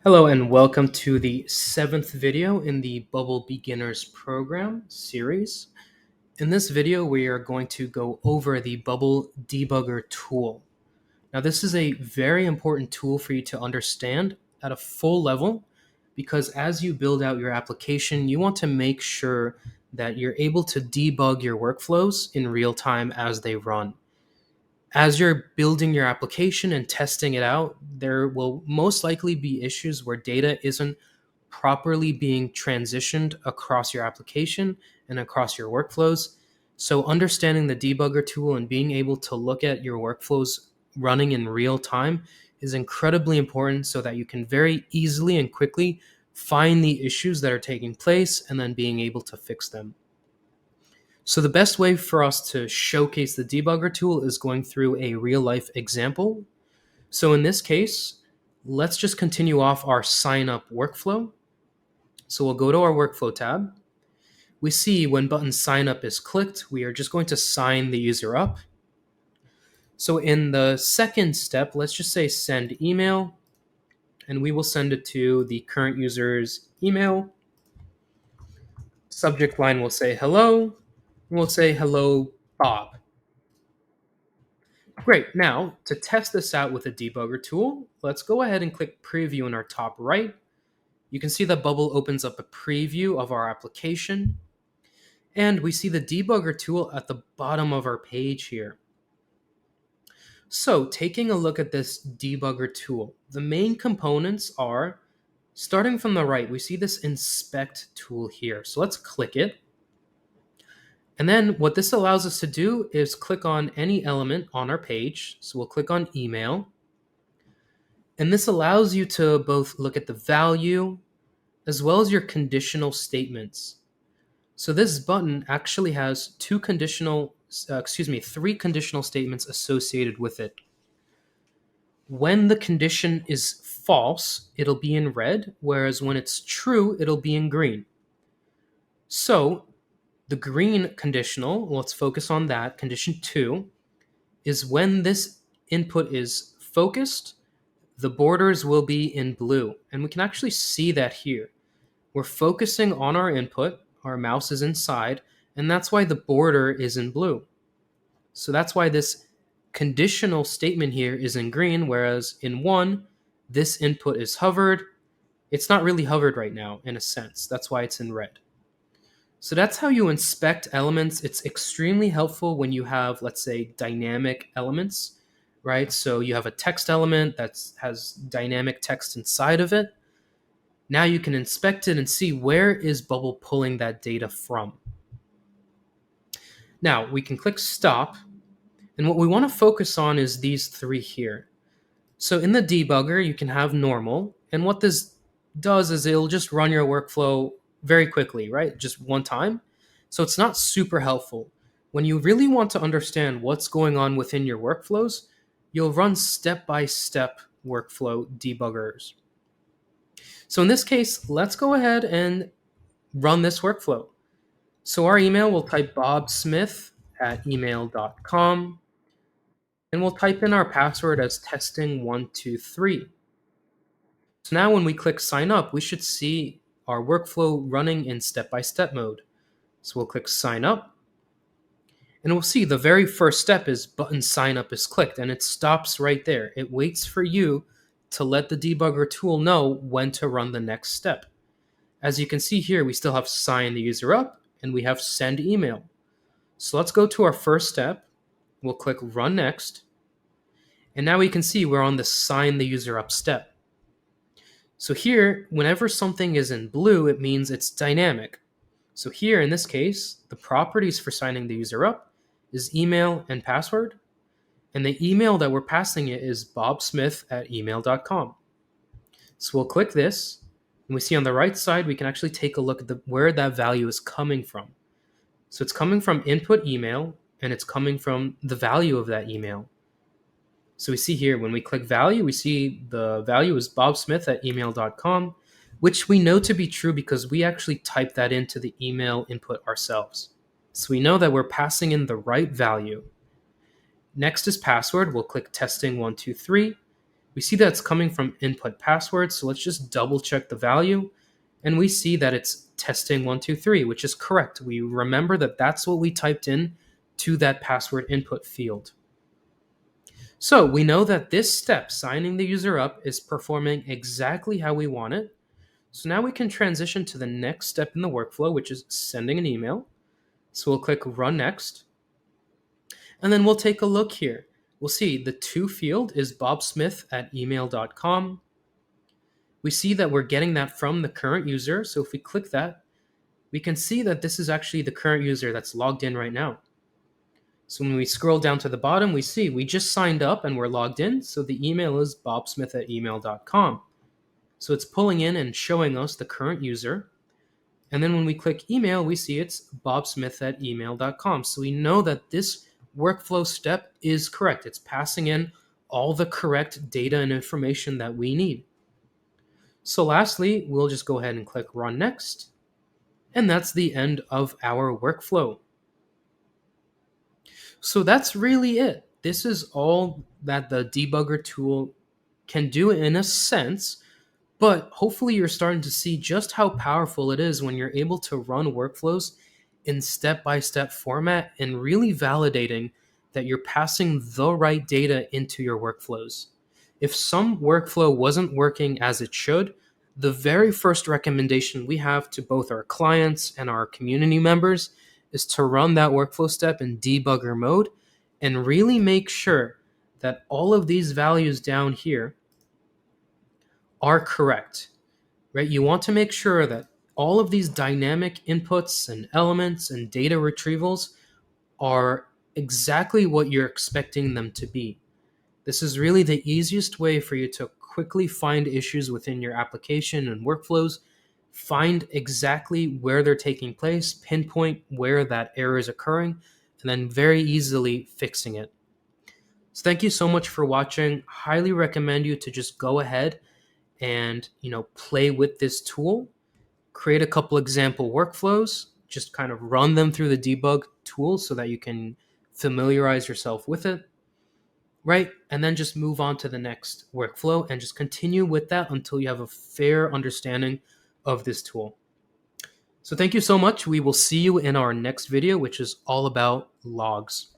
Hello and welcome to the 7th video in the Bubble Beginners program series. In this video, we are going to go over the Bubble Debugger tool. Now, this is a very important tool for you to understand at a full level because as you build out your application, you want to make sure that you're able to debug your workflows in real time as they run. As you're building your application and testing it out, there will most likely be issues where data isn't properly being transitioned across your application and across your workflows. So, understanding the debugger tool and being able to look at your workflows running in real time is incredibly important so that you can very easily and quickly find the issues that are taking place and then being able to fix them. So the best way for us to showcase the debugger tool is going through a real life example. So in this case, let's just continue off our sign up workflow. So we'll go to our workflow tab. We see when button sign up is clicked, we are just going to sign the user up. So in the second step, let's just say send email, and we will send it to the current user's email. Subject line will say hello. We'll say hello, Bob. Great. Now, to test this out with a debugger tool, let's go ahead and click preview in our top right. You can see that Bubble opens up a preview of our application. And we see the debugger tool at the bottom of our page here. So, taking a look at this debugger tool, the main components are, starting from the right, we see this inspect tool here. So let's click it. And then what this allows us to do is click on any element on our page. So we'll click on email. And this allows you to both look at the value as well as your conditional statements. So this button actually has three conditional statements associated with it. When the condition is false, it'll be in red, whereas when it's true, it'll be in green. So the green conditional, let's focus on that, condition 2, is when this input is focused, the borders will be in blue. And we can actually see that here. We're focusing on our input, our mouse is inside, and that's why the border is in blue. So that's why this conditional statement here is in green, whereas in 1, this input is hovered. It's not really hovered right now, in a sense. That's why it's in red. So that's how you inspect elements. It's extremely helpful when you have, let's say, dynamic elements, right? So you have a text element that has dynamic text inside of it. Now you can inspect it and see where is Bubble pulling that data from. Now we can click stop, and what we want to focus on is these 3 here. So in the debugger, you can have normal, and what this does is it'll just run your workflow very quickly, right? Just one time. So it's not super helpful. When you really want to understand what's going on within your workflows, you'll run step-by-step workflow debuggers. So in this case, let's go ahead and run this workflow. So our email, we'll type bobsmith@email.com, and we'll type in our password as testing123. So now when we click sign up, we should see our workflow running in step-by-step mode. So we'll click sign up, and we'll see the very first step is button sign up is clicked, and it stops right there. It waits for you to let the debugger tool know when to run the next step. As you can see here, we still have sign the user up, and we have send email. So let's go to our first step. We'll click run next, and now we can see we're on the sign the user up step. So here, whenever something is in blue, it means it's dynamic. So here, in this case, the properties for signing the user up is email and password. And the email that we're passing it is bobsmith@email.com. So we'll click this, and we see on the right side, we can actually take a look at where that value is coming from. So it's coming from input email, and it's coming from the value of that email. So we see here, when we click value, we see the value is bobsmith@email.com, which we know to be true because we actually typed that into the email input ourselves. So we know that we're passing in the right value. Next is password. We'll click testing123, We see that it's coming from input password, so let's just double check the value. And we see that it's testing123, which is correct. We remember that that's what we typed in to that password input field. So we know that this step, signing the user up, is performing exactly how we want it. So now we can transition to the next step in the workflow, which is sending an email. So we'll click Run Next. And then we'll take a look here. We'll see the to field is bobsmith@email.com. We see that we're getting that from the current user. So if we click that, we can see that this is actually the current user that's logged in right now. So when we scroll down to the bottom, we see we just signed up and we're logged in. So the email is bobsmith@email.com. So it's pulling in and showing us the current user. And then when we click email, we see it's bobsmith@email.com. So we know that this workflow step is correct. It's passing in all the correct data and information that we need. So lastly, we'll just go ahead and click Run Next. And that's the end of our workflow. So that's really it. This is all that the debugger tool can do in a sense, but hopefully you're starting to see just how powerful it is when you're able to run workflows in step-by-step format and really validating that you're passing the right data into your workflows. If some workflow wasn't working as it should, the very first recommendation we have to both our clients and our community members is to run that workflow step in debugger mode and really make sure that all of these values down here are correct, right? You want to make sure that all of these dynamic inputs and elements and data retrievals are exactly what you're expecting them to be. This is really the easiest way for you to quickly find issues within your application and workflows, find exactly where they're taking place, pinpoint where that error is occurring, and then very easily fixing it. So thank you so much for watching. Highly recommend you to just go ahead and play with this tool, create a couple example workflows, just kind of run them through the debug tool so that you can familiarize yourself with it, right? And then just move on to the next workflow and just continue with that until you have a fair understanding of this tool. So thank you so much. We will see you in our next video, which is all about logs.